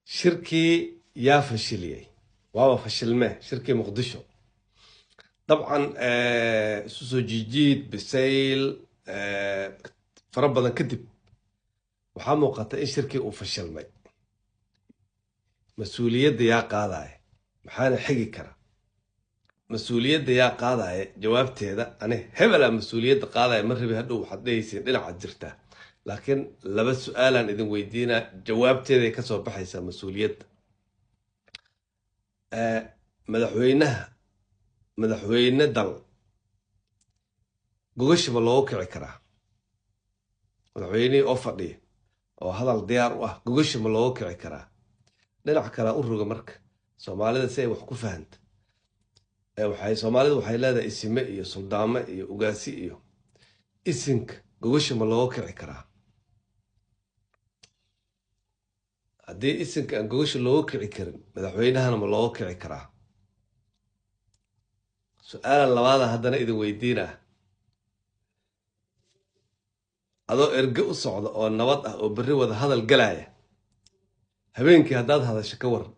شركي يا فشلية واو فشلمه شركي مقدشو طبعا سوسو جيجيد بسيل فربنا كذب waxaa muuqata in shirkii uu fashilmay mas-uuliyadda yaa qaadaya maxaana xigi kara mas-uuliyadda yaa qaadaya jawaabteeda ani hebelaa mas-uuliyadda qaadaya ma rabi hadhow waxaad dhehaysiin dhinacaad jirtaa laakiin laba su-aalaan idin weydiinaa jawaabteeday kasoo baxaysaa mas-uuliyadda madaxweyne dal gogashi ma loogu kici karaa madaxweynihii oo fadhiya oo hadal diyaar u ah gogashi ma loogu kici karaa dhinac kale u roga marka soomaalida si ay wax ku fahanta soomaalidu waxay leedahay isime iyo suldaamo iyo ugaasi iyo isinka gogashi ma loogu kici karaa haddii isinka aan gogashi loogu kici karin madaxweynahana ma loogu kici karaa su-aalan labaada haddana idin weydiinaa adoo erge u socda oo nabad ah oo berri wada hadal galaya habeenkii haddaad hadasho ka waran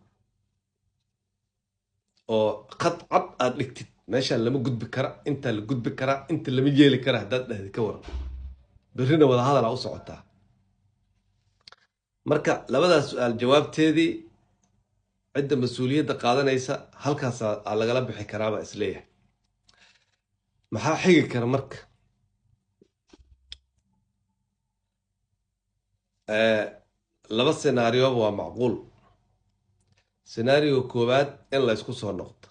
oo qad cad aad dhigtid meeshaan lama gudbi kara intaa la gudbi karaa inta lama yeeli kara haddaad dhahdi ka waran berrina wada hadalaa u socotaa marka labadaas su-aal jawaabteedii cidda mas-uuliyadda qaadanaysa halkaasaa lagala bixi karaabaa isleeyahay maxaa xigi kara marka laba senaarioba waa macquul senario koowaad in la ysku soo noqdo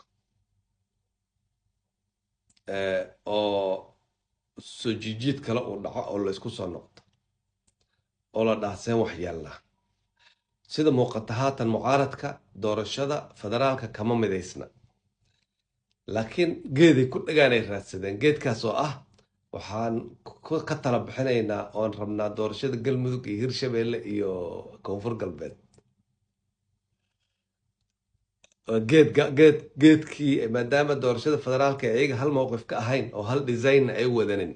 oo soo jijiid kale uu dhaco oo la ysku soo noqdo oo la dhaahseen wax yaallaa sida muuqata haatan mucaaradka doorashada federaalka kama midaysna laakiin geeday ku dhagaanay raadsadeen geedkaas oo ah waxaan ka tala bixinaynaa oon rabnaa doorashada galmudug iyo hirshabeelle iyo koonfur galbeed geedkii maadaama doorashada federaalka ayaga hal mowqif ka ahayn oo hal designna ay wadanin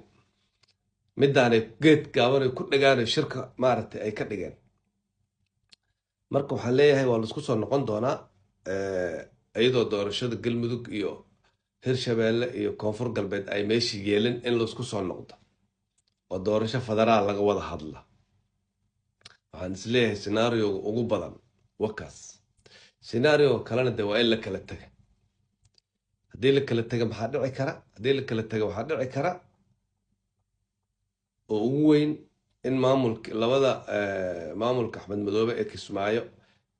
midaanay geed gaabanay ku dhagaanay shirka maaragtay ay ka dhigeen marka waxaan leeyahay waa laisku soo noqon doonaa iyadoo doorashada galmudug iyo hirshabeelle iyo koonfur galbeed ay meeshii yeelin in laisku soo noqdo oo doorasho federaal laga wada hadla waxaan isleeyahay senaarioga ugu badan wakaas senaarioga kalena de waa in la kala taga haddii la kala taga maxaa dhici kara haddii la kala taga waxaa dhici kara oo ugu weyn in maamulka labada maamulka axmed madoobe ee kismaayo